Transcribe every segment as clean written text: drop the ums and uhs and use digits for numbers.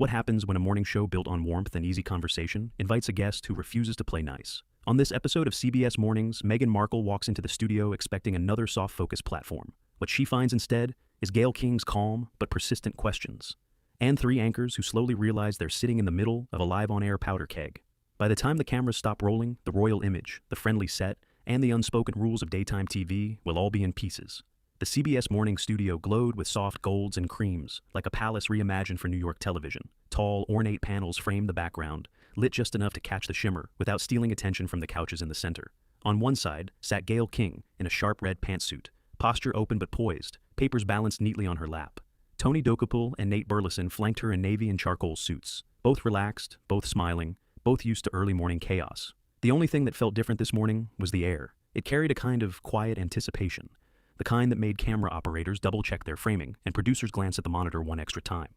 What happens when a morning show built on warmth and easy conversation invites a guest who refuses to play nice? On this episode of CBS Mornings, Meghan Markle walks into the studio expecting another soft-focus platform. What she finds instead is Gayle King's calm but persistent questions, and three anchors who slowly realize they're sitting in the middle of a live-on-air powder keg. By the time the cameras stop rolling, the royal image, the friendly set, and the unspoken rules of daytime TV will all be in pieces. The CBS Mornings studio glowed with soft golds and creams, like a palace reimagined for New York television. Tall, ornate panels framed the background, lit just enough to catch the shimmer without stealing attention from the couches in the center. On one side sat Gayle King in a sharp red pantsuit, posture open but poised, papers balanced neatly on her lap. Tony Dokapul and Nate Burleson flanked her in navy and charcoal suits, both relaxed, both smiling, both used to early morning chaos. The only thing that felt different this morning was the air. It carried a kind of quiet anticipation, the kind that made camera operators double-check their framing and producers glance at the monitor one extra time.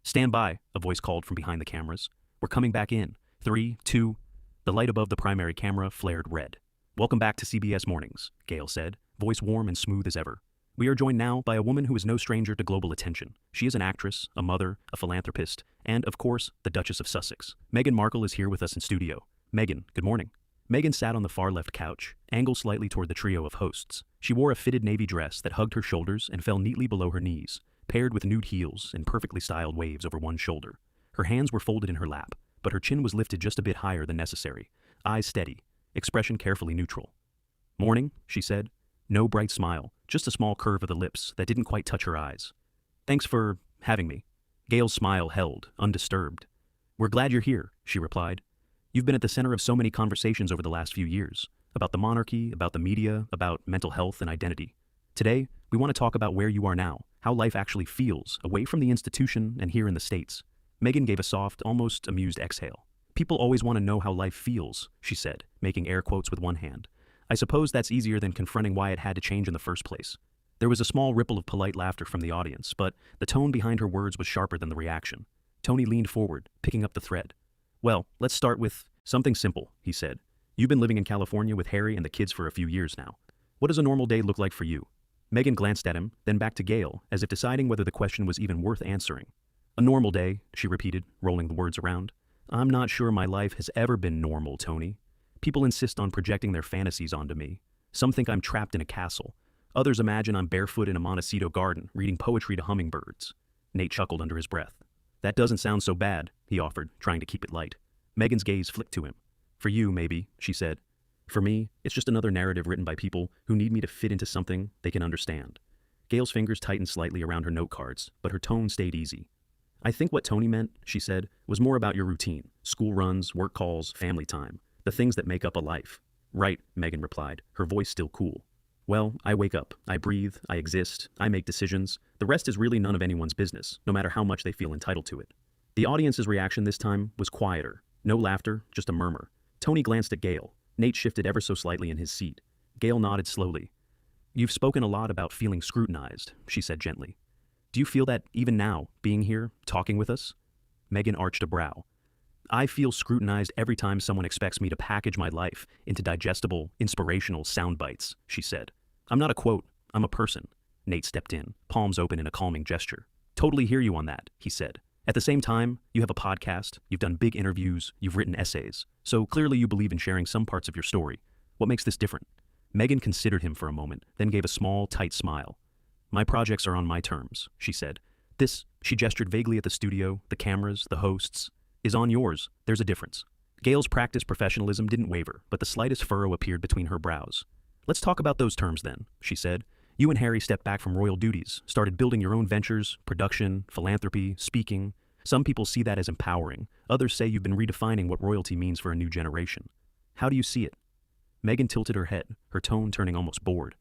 "Stand by," a voice called from behind the cameras. "We're coming back in. 3, 2... The light above the primary camera flared red. "Welcome back to CBS Mornings," Gayle said, voice warm and smooth as ever. "We are joined now by a woman who is no stranger to global attention. She is an actress, a mother, a philanthropist, and, of course, the Duchess of Sussex. Meghan Markle is here with us in studio. Meghan, good morning." Meghan sat on the far-left couch, angled slightly toward the trio of hosts. She wore a fitted navy dress that hugged her shoulders and fell neatly below her knees, paired with nude heels and perfectly styled waves over one shoulder. Her hands were folded in her lap, but her chin was lifted just a bit higher than necessary, eyes steady, expression carefully neutral. "Morning," she said. No bright smile, just a small curve of the lips that didn't quite touch her eyes. "Thanks for having me." Gayle's smile held, undisturbed. "We're glad you're here," she replied. "You've been at the center of so many conversations over the last few years, about the monarchy, about the media, about mental health and identity. Today, we want to talk about where you are now, how life actually feels, away from the institution and here in the States." Meghan gave a soft, almost amused exhale. "People always want to know how life feels," she said, making air quotes with one hand. "I suppose that's easier than confronting why it had to change in the first place." There was a small ripple of polite laughter from the audience, but the tone behind her words was sharper than the reaction. Tony leaned forward, picking up the thread. "Well, let's start with something simple," he said. "You've been living in California with Harry and the kids for a few years now. What does a normal day look like for you?" Meghan glanced at him, then back to Gayle, as if deciding whether the question was even worth answering. "A normal day," she repeated, rolling the words around. "I'm not sure my life has ever been normal, Tony. People insist on projecting their fantasies onto me. Some think I'm trapped in a castle. Others imagine I'm barefoot in a Montecito garden, reading poetry to hummingbirds." Nate chuckled under his breath. "That doesn't sound so bad," he offered, trying to keep it light. Meghan's gaze flicked to him. "For you, maybe," she said. "For me, it's just another narrative written by people who need me to fit into something they can understand." Gayle's fingers tightened slightly around her note cards, but her tone stayed easy. "I think what Tony meant," she said, "was more about your routine. School runs, work calls, family time. The things that make up a life." "Right," Meghan replied, her voice still cool. "Well, I wake up, I breathe, I exist, I make decisions. The rest is really none of anyone's business, no matter how much they feel entitled to it." The audience's reaction this time was quieter. No laughter, just a murmur. Tony glanced at Gayle. Nate shifted ever so slightly in his seat. Gayle nodded slowly. "You've spoken a lot about feeling scrutinized," she said gently. "Do you feel that even now, being here, talking with us?" Meghan arched a brow. "I feel scrutinized every time someone expects me to package my life into digestible, inspirational sound bites," she said. "I'm not a quote, I'm a person." Nate stepped in, palms open in a calming gesture. "Totally hear you on that," he said. "At the same time, you have a podcast, you've done big interviews, you've written essays, so clearly you believe in sharing some parts of your story. What makes this different?" Meghan considered him for a moment, then gave a small, tight smile. "My projects are on my terms," she said. "This," she gestured vaguely at the studio, the cameras, the hosts, "is on yours. There's a difference." Gayle's practiced professionalism didn't waver, but the slightest furrow appeared between her brows. "Let's talk about those terms then," she said. "You and Harry stepped back from royal duties, started building your own ventures, production, philanthropy, speaking. Some people see that as empowering. Others say you've been redefining what royalty means for a new generation. How do you see it?" Meghan tilted her head, her tone turning almost bored.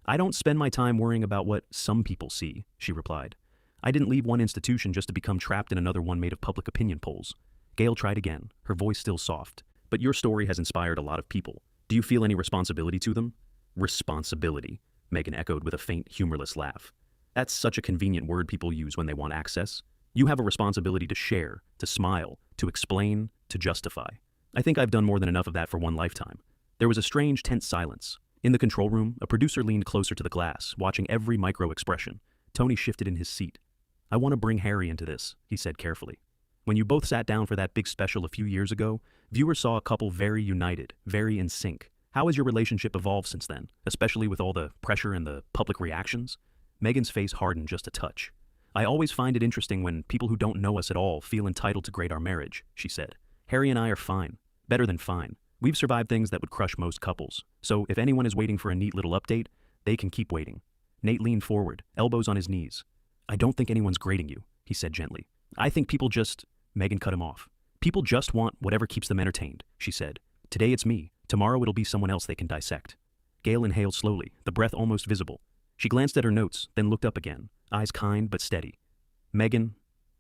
"I don't spend my time worrying about what some people see," she replied. "I didn't leave one institution just to become trapped in another one made of public opinion polls." Gayle tried again, her voice still soft. "But your story has inspired a lot of people. Do you feel any responsibility to them?" "Responsibility," Meghan echoed with a faint, humorless laugh. "That's such a convenient word people use when they want access. You have a responsibility to share, to smile, to explain, to justify. I think I've done more than enough of that for one lifetime." There was a strange, tense silence. In the control room, a producer leaned closer to the glass, watching every micro-expression. Tony shifted in his seat. "I want to bring Harry into this," he said carefully. When you both sat down for that big special a few years ago, viewers saw a couple very united, very in sync. How has your relationship evolved since then, especially with all the pressure and the public reactions? Meghan's face hardened just a touch. I always find it interesting when people who don't know us at all feel entitled to grade our marriage, she said. Harry and I are fine. Better than fine. We've survived things that would crush most couples. So if anyone is waiting for a neat little update, they can keep waiting. Nate leaned forward, elbows on his knees. I don't think anyone's grading you, he said gently. I think people just... Meghan cut him off. People just want whatever keeps them entertained, she said. Today it's me. Tomorrow it'll be someone else they can dissect. Gayle inhaled slowly, the breath almost visible. She glanced at her notes, then looked up again, eyes kind but steady. Meghan,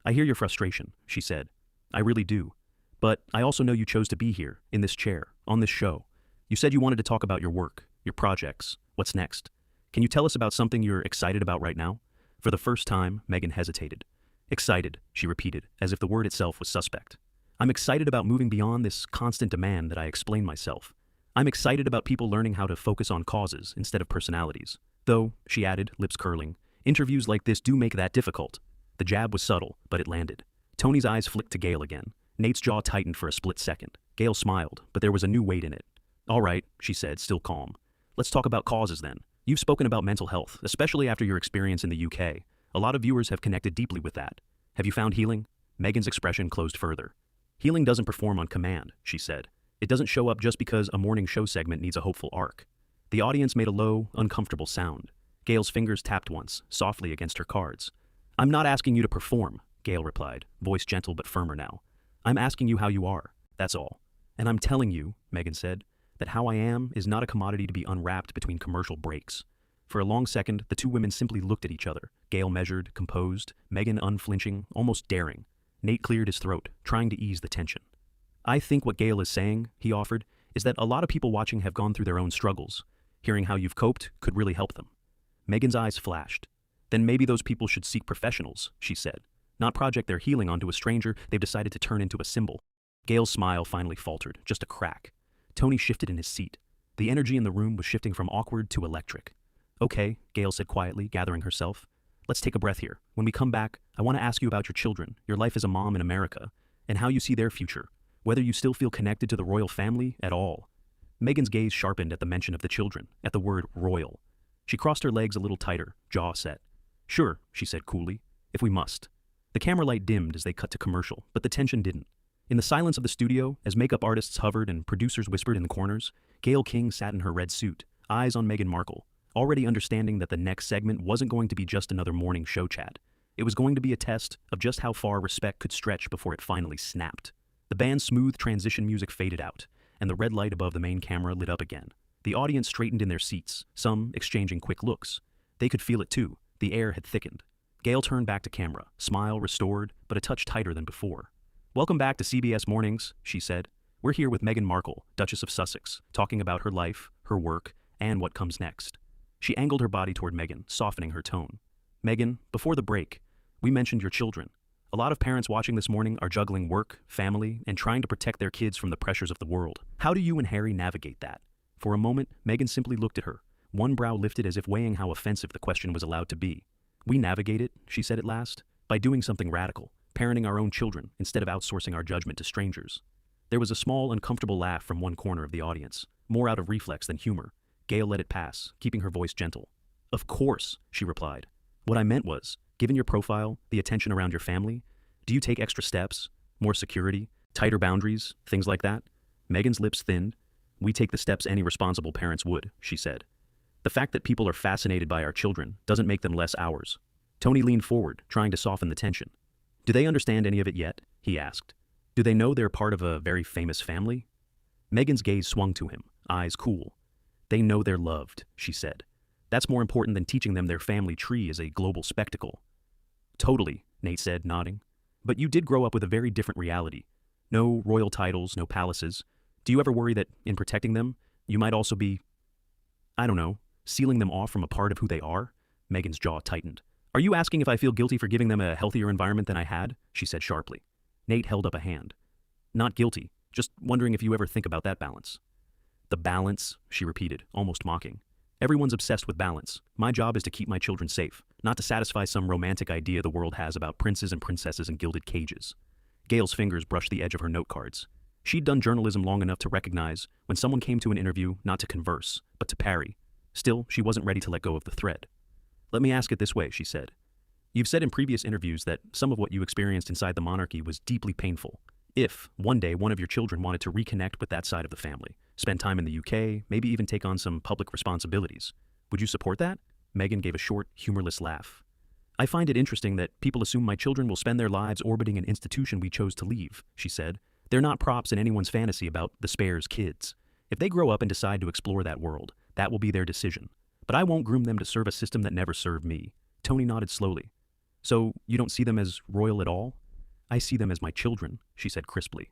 I hear your frustration, she said. I really do. But I also know you chose to be here, in this chair, on this show. You said you wanted to talk about your work, your projects, what's next. Can you tell us about something you're excited about right now? For the first time, Meghan hesitated. Excited, she repeated, as if the word itself was suspect. I'm excited about moving beyond this constant demand that I explain myself. I'm excited about people learning how to focus on causes instead of personalities. Though, she added, lips curling, interviews like this do make that difficult. The jab was subtle, but it landed. Tony's eyes flicked to Gayle again. Nate's jaw tightened for a split second. Gayle smiled, but there was a new weight in it. All right, she said, still calm. Let's talk about causes then. You've spoken about mental health, especially after your experience in the UK. A lot of viewers have connected deeply with that. Have you found healing? Meghan's expression closed further. Healing doesn't perform on command, she said. It doesn't show up just because a morning show segment needs a hopeful arc. The audience made a low, uncomfortable sound. Gayle's fingers tapped once, softly against her cards. I'm not asking you to perform, Gayle replied, voice gentle but firmer now. I'm asking you how you are, that's all. And I'm telling you, Meghan said, that how I am is not a commodity to be unwrapped between commercial breaks. For a long second, the two women simply looked at each other, Gayle measured, composed, Meghan unflinching, almost daring. Nate cleared his throat, trying to ease the tension. I think what Gayle is saying, he offered, is that a lot of people watching have gone through their own struggles. Hearing how you've coped could really help them. Meghan's eyes flashed. Then maybe those people should seek professionals, she said. Not project their healing onto a stranger they've decided to turn into a symbol. Gayle's smile finally faltered, just a crack. Tony shifted in his seat. The energy in the room was shifting from awkward to electric. Okay, Gayle said quietly, gathering herself. Let's take a breath here. When we come back, I want to ask you about your children, your life as a mom in America, and how you see their future, whether you still feel connected to the royal family at all. Meghan's gaze sharpened at the mention of the children, at the word royal. She crossed her legs a little tighter, jaw set. Sure, she said coolly, if we must. The camera light dimmed as they cut to commercial, but the tension didn't. In the silence of the studio, as makeup artists hovered and producers whispered in the corners, Gayle King sat in her red suit, eyes on Meghan Markle, already understanding that the next segment wasn't going to be just another morning show chat. It was going to be a test of just how far respect could stretch before it finally snapped. The band's smooth transition music faded out, and the red light above the main camera lit up again. The audience straightened in their seats, some exchanging quick looks. They could feel it too. The air had thickened. Gayle turned back to camera, smile restored, but a touch tighter than before. Welcome back to CBS Mornings, she said. We're here with Meghan Markle, Duchess of Sussex, talking about her life, her work, and what comes next. She angled her body toward Meghan, softening her tone. Meghan, before the break, we mentioned your children. A lot of parents watching this morning are juggling work, family, and trying to protect their kids from the pressures of the world. How do you and Harry navigate that? For a moment, Meghan simply looked at her, one brow lifted as if weighing how offensive the question was allowed to be. We navigate it, she said at last, by doing something radical, parenting our own children instead of outsourcing our judgment to strangers. There was a small, uncomfortable laugh from one corner of the audience, more out of reflex than humor. Gayle let it pass, keeping her voice gentle. Of course, she replied. What I meant was, given your profile, the attention around your family, do you take extra steps, more security, tighter boundaries, things like that? Meghan's lips thinned. We take the steps any responsible parents would, she said. The fact that people are fascinated by our children doesn't make them less ours. Tony leaned forward, trying to soften the tension. Do they understand any of it yet? He asked. Do they know they're part of a very famous family? Meghan's gaze swung to him, eyes cool. They know they're loved, she said. That's more important than teaching them their family tree is a global spectacle. Totally, Nate said, nodding. But you did grow up with a very different reality. No royal titles, no palaces. Do you ever worry that, in protecting them, you might also be, I don't know, sealing them off from a part of who they are? Meghan's jaw tightened. Are you asking if I feel guilty for giving them a healthier environment than I had? She said sharply. Nate held up a hand. Not guilty, just wondering if you ever think about that balance. The balance, she repeated, almost mocking. Everyone's obsessed with balance. My job is to keep my children safe, not to satisfy some romantic idea the world has about princes and princesses in gilded cages. Gayle's fingers brushed the edge of her note cards. She'd done journalism long enough to recognize when someone came to an interview not to converse, but to parry. Still, she wasn't ready to let go of the thread. "Let me ask it this way," she said. "You've said in previous interviews that some of what you experienced inside the monarchy was deeply painful. If, one day, one of your children wanted to reconnect with that side of the family, spend time in the UK, maybe even take on some public responsibilities, would you support that?" Meghan gave a short, humorless laugh. "I find it interesting that people assume my children will spend their lives orbiting an institution we chose to leave," she said. "They're not props in anyone's fantasy about the Spare's kids. If they grow up and decide to explore that world, that will be their decision. But I won't groom them to serve a system that never served me." Tony nodded slowly. "So you don't see them as royal at all?" "I see them as my children," she said crisply.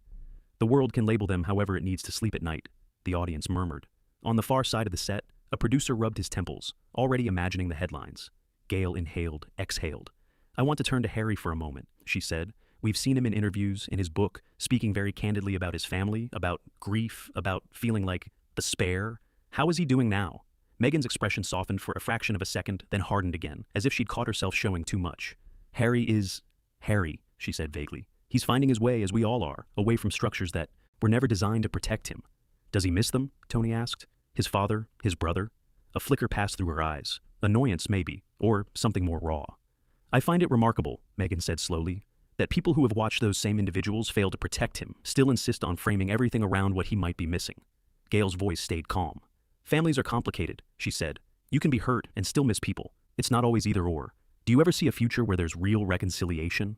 "The world can label them however it needs to sleep at night," the audience murmured. On the far side of the set, a producer rubbed his temples, already imagining the headlines. Gayle inhaled, exhaled. "I want to turn to Harry for a moment," she said. "We've seen him in interviews, in his book, speaking very candidly about his family, about grief, about feeling like the Spare. How is he doing now?" Meghan's expression softened for a fraction of a second, then hardened again, as if she'd caught herself showing too much. "Harry is Harry," she said vaguely. "He's finding his way, as we all are, away from structures that were never designed to protect him." "Does he miss them?" Tony asked. "His father, his brother?" A flicker passed through her eyes. Annoyance, maybe, or something more raw. "I find it remarkable," Meghan said slowly, "that people who have watched those same individuals fail to protect him still insist on framing everything around what he might be missing." Gayle's voice stayed calm. "Families are complicated," she said. "You can be hurt and still miss people. It's not always either or. Do you ever see a future where there's real reconciliation?"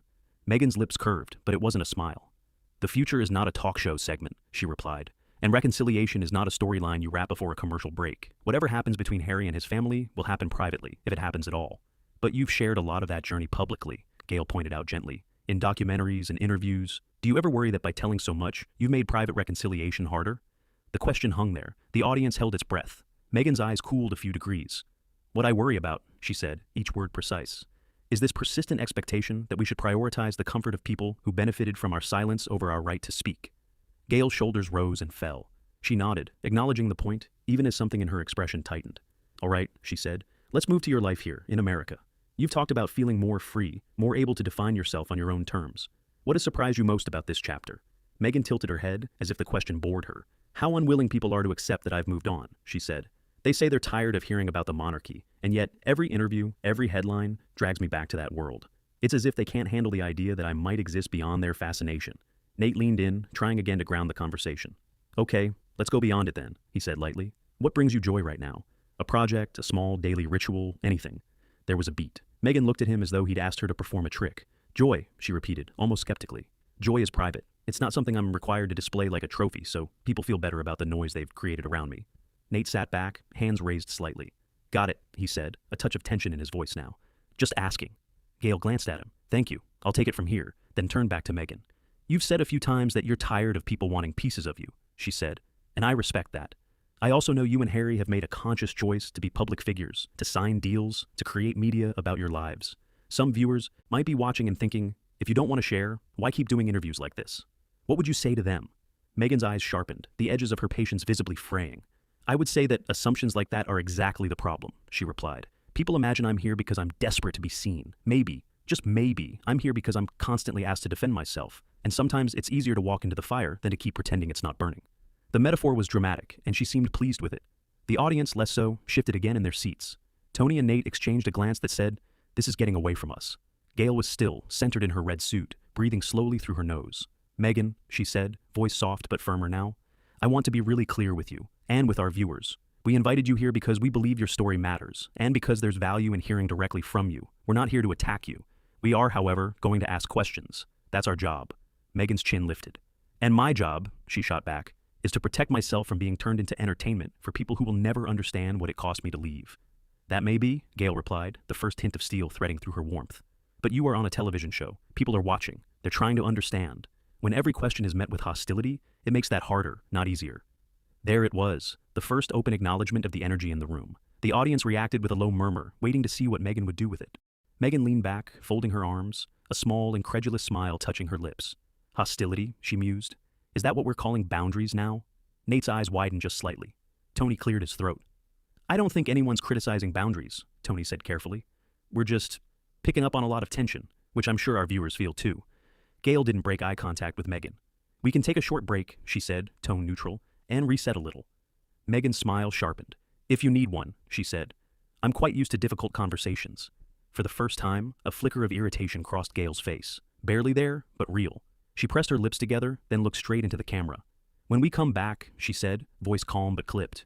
Meghan's lips curved, but it wasn't a smile. "The future is not a talk show segment," she replied. "And reconciliation is not a storyline you wrap before a commercial break. Whatever happens between Harry and his family will happen privately, if it happens at all. But you've shared a lot of that journey publicly," Gayle pointed out gently. "In documentaries and interviews. Do you ever worry that by telling so much, you've made private reconciliation harder?" The question hung there. The audience held its breath. Meghan's eyes cooled a few degrees. "What I worry about," she said, each word precise, "is this persistent expectation that we should prioritize the comfort of people who benefited from our silence over our right to speak." Gayle's shoulders rose and fell. She nodded, acknowledging the point, even as something in her expression tightened. "All right," she said, "let's move to your life here, in America. You've talked about feeling more free, more able to define yourself on your own terms. What has surprised you most about this chapter?" Meghan tilted her head, as if the question bored her. "How unwilling people are to accept that I've moved on," she said. "They say they're tired of hearing about the monarchy, and yet every interview, every headline, drags me back to that world. It's as if they can't handle the idea that I might exist beyond their fascination." Nate leaned in, trying again to ground the conversation. "Okay, let's go beyond it then," he said lightly. "What brings you joy right now? A project, a small daily ritual, anything?" There was a beat. Meghan looked at him as though he'd asked her to perform a trick. "Joy," she repeated, almost skeptically. "Joy is private. It's not something I'm required to display like a trophy, so people feel better about the noise they've created around me." Nate sat back, hands raised slightly. "Got it," he said, a touch of tension in his voice now. "Just asking." Gayle glanced at him. "Thank you. I'll take it from here," then turned back to Meghan. "You've said a few times that you're tired of people wanting pieces of you," she said, "and I respect that. I also know you and Harry have made a conscious choice to be public figures, to sign deals, to create media about your lives. Some viewers might be watching and thinking, if you don't want to share, why keep doing interviews like this? What would you say to them?" Meghan's eyes sharpened, the edges of her patience visibly fraying. "I would say that assumptions like that are exactly the problem," she replied. "People imagine I'm here because I'm desperate to be seen. Maybe, just maybe, I'm here because I'm constantly asked to defend myself, and sometimes it's easier to walk into the fire than to keep pretending it's not burning." The metaphor was dramatic, and she seemed pleased with it. The audience, less so, shifted again in their seats. Tony and Nate exchanged a glance that said, "This is getting away from us." Gayle was still, centered in her red suit, breathing slowly through her nose. "Meghan," she said, voice soft but firmer now, "I want to be really clear with you, and with our viewers. We invited you here because we believe your story matters, and because there's value in hearing directly from you. We're not here to attack you. We are, however, going to ask questions. That's our job." Meghan's chin lifted. "And my job," she shot back, "is to protect myself from being turned into entertainment for people who will never understand what it cost me to leave." "That may be," Gayle replied, the first hint of steel threading through her warmth. "But you are on a television show. People are watching. They're trying to understand. When every question is met with hostility, it makes that harder, not easier." There it was, the first open acknowledgement of the energy in the room. The audience reacted with a low murmur, waiting to see what Meghan would do with it. Meghan leaned back, folding her arms, a small, incredulous smile touching her lips. "Hostility," she mused. "Is that what we're calling boundaries now?" Nate's eyes widened just slightly. Tony cleared his throat. "I don't think anyone's criticizing boundaries," Tony said carefully. "We're just picking up on a lot of tension, which I'm sure our viewers feel too." Gayle didn't break eye contact with Meghan. "We can take a short break," she said, tone neutral, "and reset a little." Meghan's smile sharpened. "If you need one," she said. "I'm quite used to difficult conversations." For the first time, a flicker of irritation crossed Gayle's face. Barely there, but real. She pressed her lips together, then looked straight into the camera. "When we come back," she said, voice calm but clipped,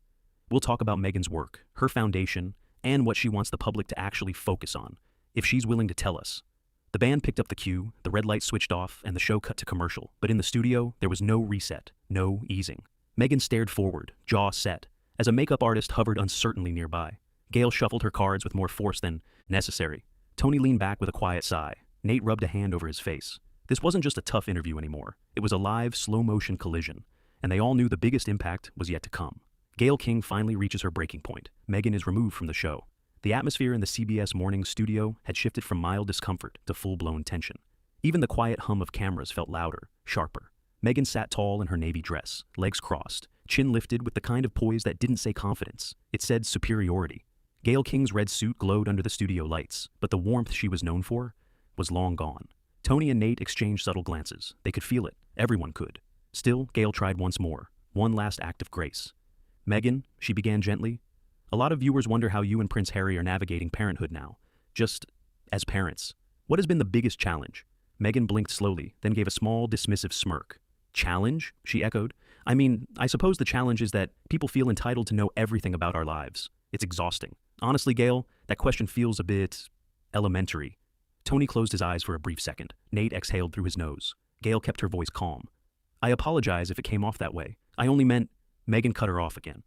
"we'll talk about Meghan's work, her foundation, and what she wants the public to actually focus on, if she's willing to tell us." The band picked up the cue, the red light switched off, and the show cut to commercial. But in the studio, there was no reset, no easing. Meghan stared forward, jaw set, as a makeup artist hovered uncertainly nearby. Gayle shuffled her cards with more force than necessary. Tony leaned back with a quiet sigh. Nate rubbed a hand over his face. This wasn't just a tough interview anymore. It was a live, slow-motion collision, and they all knew the biggest impact was yet to come. Gayle King finally reaches her breaking point. Meghan is removed from the show. The atmosphere in the CBS Mornings studio had shifted from mild discomfort to full-blown tension. Even the quiet hum of cameras felt louder, sharper. Meghan sat tall in her navy dress, legs crossed, chin lifted with the kind of poise that didn't say confidence. It said superiority. Gayle King's red suit glowed under the studio lights, but the warmth she was known for was long gone. Tony and Nate exchanged subtle glances. They could feel it. Everyone could. Still, Gayle tried once more. One last act of grace. "Meghan," she began gently, "a lot of viewers wonder how you and Prince Harry are navigating parenthood now. Just as parents. What has been the biggest challenge?" Meghan blinked slowly, then gave a small, dismissive smirk. "Challenge?" she echoed. "I mean, I suppose the challenge is that people feel entitled to know everything about our lives. It's exhausting. Honestly, Gayle, that question feels a bit elementary." Tony closed his eyes for a brief second. Nate exhaled through his nose. Gayle kept her voice calm. "I apologize if it came off that way. I only meant—" Meghan cut her off again.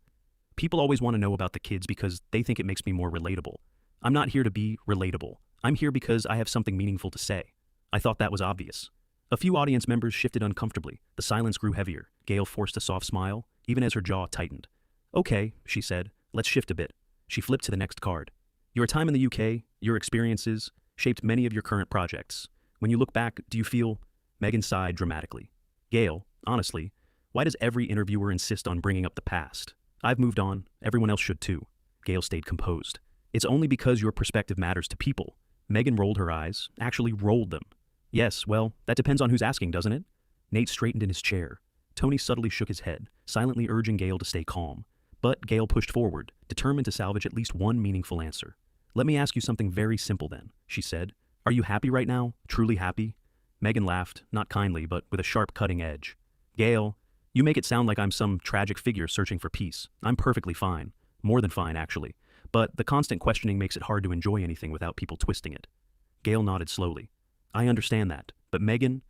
"People always want to know about the kids because they think it makes me more relatable. I'm not here to be relatable. I'm here because I have something meaningful to say." I thought that was obvious. A few audience members shifted uncomfortably. The silence grew heavier. Gayle forced a soft smile, even as her jaw tightened. "Okay," she said. "Let's shift a bit." She flipped to the next card. "Your time in the UK, your experiences, shaped many of your current projects. When you look back, do you feel—" Meghan sighed dramatically. "Gayle, honestly, why does every interviewer insist on bringing up the past? I've moved on. Everyone else should too." Gayle stayed composed. "It's only because your perspective matters to people." Meghan rolled her eyes, actually rolled them. "Yes, well, that depends on who's asking, doesn't it?" Nate straightened in his chair. Tony subtly shook his head, silently urging Gayle to stay calm. But Gayle pushed forward, determined to salvage at least one meaningful answer. "Let me ask you something very simple then," she said. "Are you happy right now? Truly happy?" Meghan laughed, not kindly, but with a sharp cutting edge. "Gayle, you make it sound like I'm some tragic figure searching for peace. I'm perfectly fine. More than fine, actually. But the constant questioning makes it hard to enjoy anything without people twisting it." Gayle nodded slowly. "I understand that. But Meghan,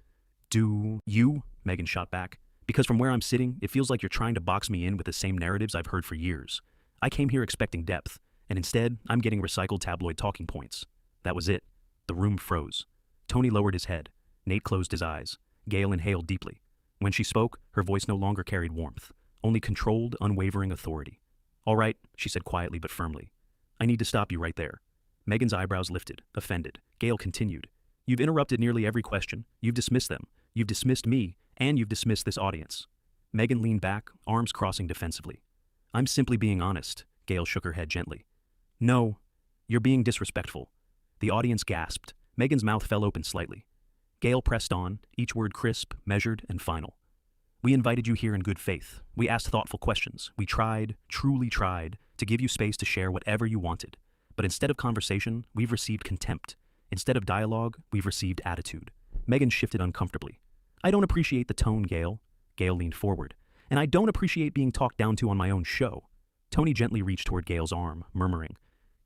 do you?" Meghan shot back. "Because from where I'm sitting, it feels like you're trying to box me in with the same narratives I've heard for years. I came here expecting depth, and instead, I'm getting recycled tabloid talking points." That was it. The room froze. Tony lowered his head. Nate closed his eyes. Gayle inhaled deeply. When she spoke, her voice no longer carried warmth, only controlled, unwavering authority. "All right," she said quietly but firmly. "I need to stop you right there." Meghan's eyebrows lifted, offended. Gayle continued. "You've interrupted nearly every question. You've dismissed them. You've dismissed me, and you've dismissed this audience." Meghan leaned back, arms crossing defensively. "I'm simply being honest." Gayle shook her head gently. "No, you're being disrespectful." The audience gasped. Meghan's mouth fell open slightly. Gayle pressed on, each word crisp, measured, and final. "We invited you here in good faith. We asked thoughtful questions. We tried, truly tried, to give you space to share whatever you wanted. But instead of conversation, we've received contempt. Instead of dialogue, we've received attitude." Meghan shifted uncomfortably. "I don't appreciate the tone, Gayle." Gayle leaned forward. "And I don't appreciate being talked down to on my own show." Tony gently reached toward Gayle's arm, murmuring,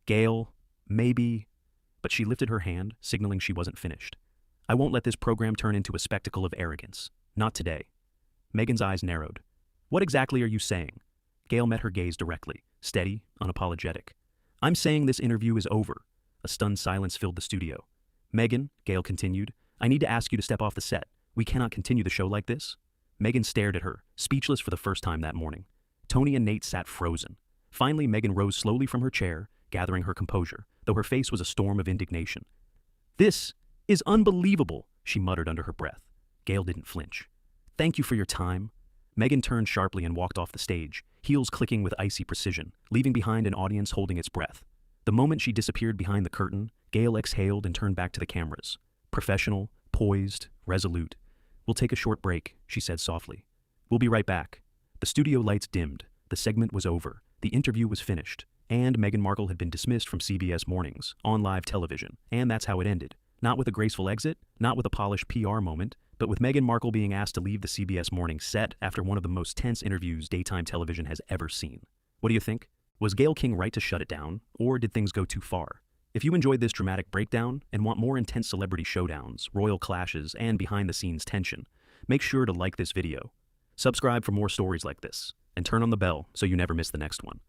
"Gayle, maybe—" But she lifted her hand, signaling she wasn't finished. "I won't let this program turn into a spectacle of arrogance. Not today." Meghan's eyes narrowed. "What exactly are you saying?" Gayle met her gaze directly, steady, unapologetic. "I'm saying this interview is over." A stunned silence filled the studio. "Meghan," Gayle continued, "I need to ask you to step off the set. We cannot continue the show like this." Meghan stared at her, speechless for the first time that morning. Tony and Nate sat frozen. Finally, Meghan rose slowly from her chair, gathering her composure, though her face was a storm of indignation. "This is unbelievable," she muttered under her breath. Gayle didn't flinch. "Thank you for your time." Meghan turned sharply and walked off the stage, heels clicking with icy precision, leaving behind an audience holding its breath. The moment she disappeared behind the curtain, Gayle exhaled and turned back to the cameras. Professional, poised, poised, resolute. "We'll take a short break," she said softly. "We'll be right back." The studio lights dimmed. The segment was over. The interview was finished. And Meghan Markle had been dismissed from CBS Mornings, on live television. And that's how it ended. Not with a graceful exit, not with a polished PR moment, but with Meghan Markle being asked to leave the CBS Mornings set after one of the most tense interviews daytime television has ever seen. What do you think? Was Gayle King right to shut it down, or did things go too far? If you enjoyed this dramatic breakdown and want more intense celebrity showdowns, royal clashes, and behind-the-scenes tension, make sure to like this video. Subscribe for more stories like this, and turn on the bell so you never miss the next one.